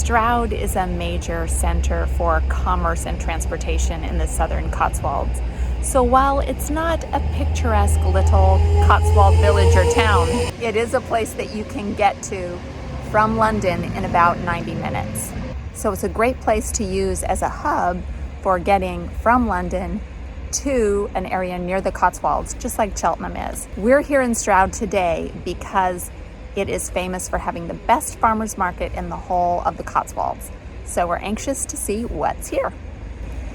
Stroud is a major center for commerce and transportation in the southern Cotswolds. So while it's not a picturesque little Cotswold village or town, it is a place that you can get to from London in about 90 minutes. So it's a great place to use as a hub for getting from London to an area near the Cotswolds, just like Cheltenham is. We're here in Stroud today because it is famous for having the best farmers market in the whole of the Cotswolds. So we're anxious to see what's here.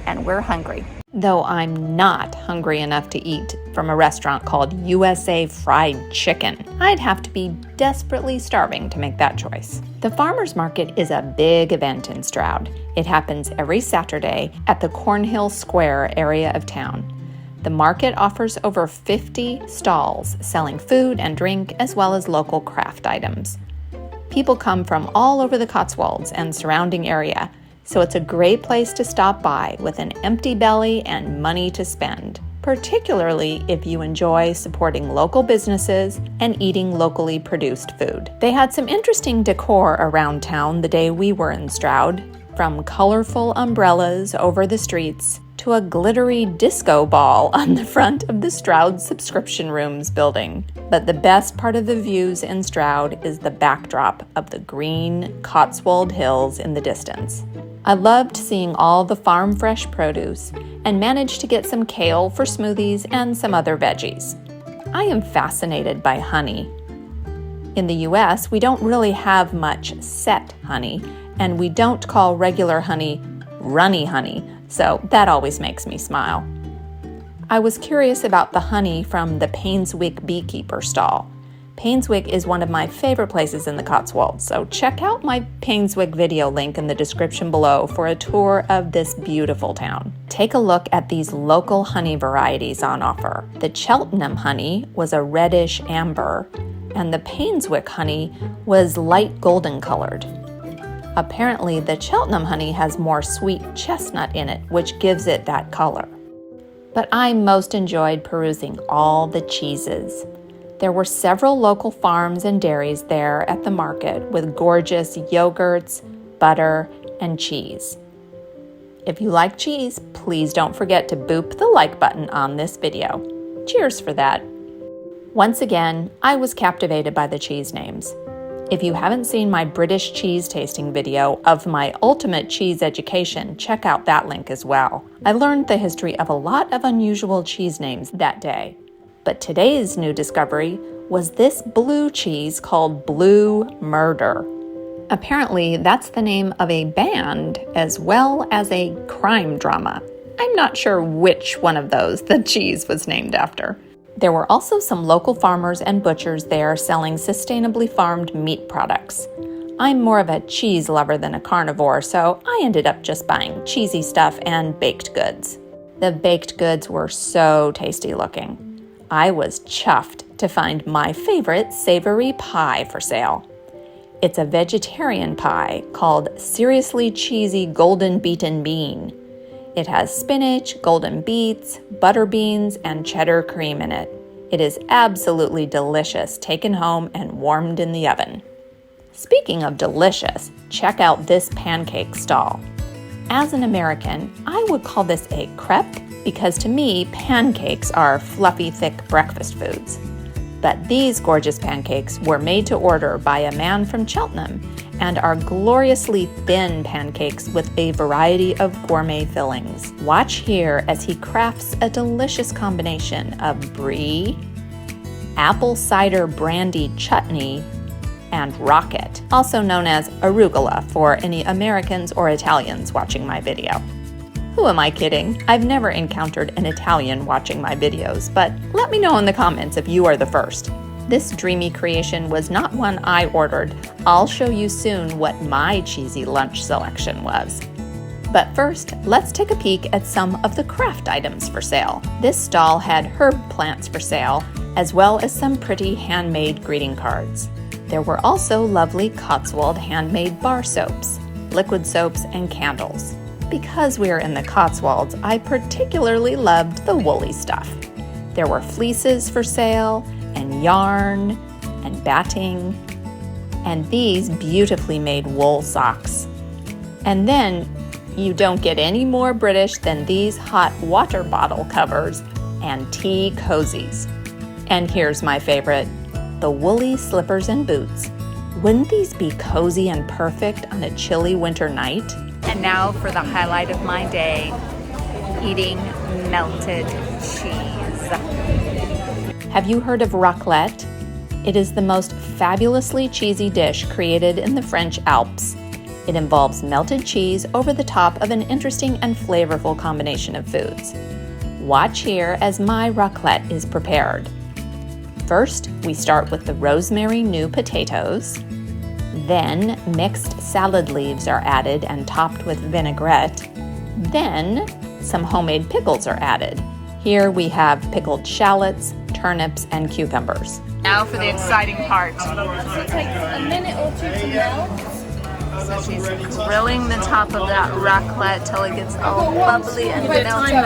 And we're hungry. Though I'm not hungry enough to eat from a restaurant called USA Fried Chicken. I'd have to be desperately starving to make that choice. The farmers market is a big event in Stroud. It happens every Saturday at the Cornhill Square area of town. The market offers over 50 stalls selling food and drink as well as local craft items. People come from all over the Cotswolds and surrounding area, so it's a great place to stop by with an empty belly and money to spend, particularly if you enjoy supporting local businesses and eating locally produced food. They had some interesting decor around town the day we were in Stroud, from colorful umbrellas over the streets to a glittery disco ball on the front of the Stroud Subscription Rooms building. But the best part of the views in Stroud is the backdrop of the green Cotswold Hills in the distance. I loved seeing all the farm fresh produce and managed to get some kale for smoothies and some other veggies. I am fascinated by honey. In the US, we don't really have much set honey, and we don't call regular honey runny honey, so that always makes me smile. I was curious about the honey from the Painswick beekeeper stall. Painswick is one of my favorite places in the Cotswolds, so check out my Painswick video link in the description below for a tour of this beautiful town. Take a look at these local honey varieties on offer. The Cheltenham honey was a reddish amber, and the Painswick honey was light golden colored. Apparently, the Cheltenham honey has more sweet chestnut in it, which gives it that color. But I most enjoyed perusing all the cheeses. There were several local farms and dairies there at the market with gorgeous yogurts, butter, and cheese. If you like cheese, please don't forget to boop the like button on this video. Cheers for that. Once again, I was captivated by the cheese names. If you haven't seen my British cheese tasting video of my ultimate cheese education, check out that link as well. I learned the history of a lot of unusual cheese names that day. But today's new discovery was this blue cheese called Blue Murder. Apparently, that's the name of a band as well as a crime drama. I'm not sure which one of those the cheese was named after. There were also some local farmers and butchers there selling sustainably farmed meat products. I'm more of a cheese lover than a carnivore, so I ended up just buying cheesy stuff and baked goods. The baked goods were so tasty looking. I was chuffed to find my favorite savoury pie for sale. It's a vegetarian pie called Seriously Cheesy Golden Beaten Bean. It has spinach, golden beets, butter beans, and cheddar cream in it. It is absolutely delicious, taken home and warmed in the oven. Speaking of delicious, check out this pancake stall. As an American, I would call this a crepe because to me, pancakes are fluffy, thick breakfast foods. But these gorgeous pancakes were made to order by a man from Cheltenham and are gloriously thin pancakes with a variety of gourmet fillings. Watch here as he crafts a delicious combination of brie, apple cider brandy chutney, and rocket, also known as arugula for any Americans or Italians watching my video. Who am I kidding? I've never encountered an Italian watching my videos, but let me know in the comments if you are the first. This dreamy creation was not one I ordered. I'll show you soon what my cheesy lunch selection was. But first, let's take a peek at some of the craft items for sale. This stall had herb plants for sale, as well as some pretty handmade greeting cards. There were also lovely Cotswold handmade bar soaps, liquid soaps, and candles. Because we are in the Cotswolds, I particularly loved the woolly stuff. There were fleeces for sale, and yarn, and batting, and these beautifully made wool socks. And then you don't get any more British than these hot water bottle covers and tea cozies. And here's my favorite, the woolly slippers and boots. Wouldn't these be cozy and perfect on a chilly winter night? And now for the highlight of my day, eating melted cheese. Have you heard of raclette? It is the most fabulously cheesy dish created in the French Alps. It involves melted cheese over the top of an interesting and flavorful combination of foods. Watch here as my raclette is prepared. First, we start with the rosemary new potatoes. Then, mixed salad leaves are added and topped with vinaigrette. Then, some homemade pickles are added. Here we have pickled shallots, turnips, and cucumbers. Now for the exciting part. It takes a minute or two to melt. So she's grilling the top of that raclette till it gets all bubbly and melted.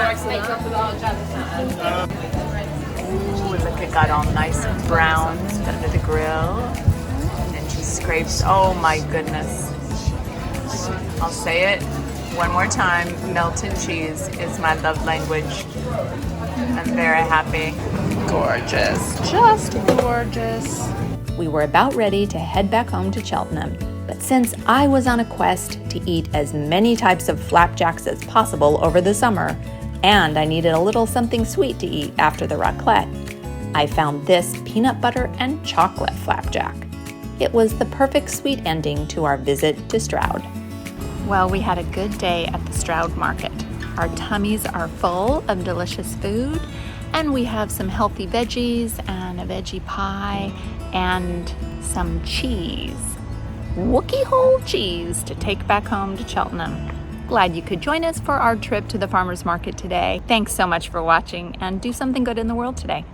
Ooh, look, it got all nice and brown under the grill. And then she scrapes, oh my goodness. I'll say it one more time, melted cheese is my love language. I'm very happy. Gorgeous, just gorgeous. We were about ready to head back home to Cheltenham. But since I was on a quest to eat as many types of flapjacks as possible over the summer, and I needed a little something sweet to eat after the raclette, I found this peanut butter and chocolate flapjack. It was the perfect sweet ending to our visit to Stroud. Well, we had a good day at the Stroud market. Our tummies are full of delicious food, and we have some healthy veggies and a veggie pie and some cheese. Wookie whole cheese to take back home to Cheltenham. Glad you could join us for our trip to the farmers market today. Thanks so much for watching, and do something good in the world today.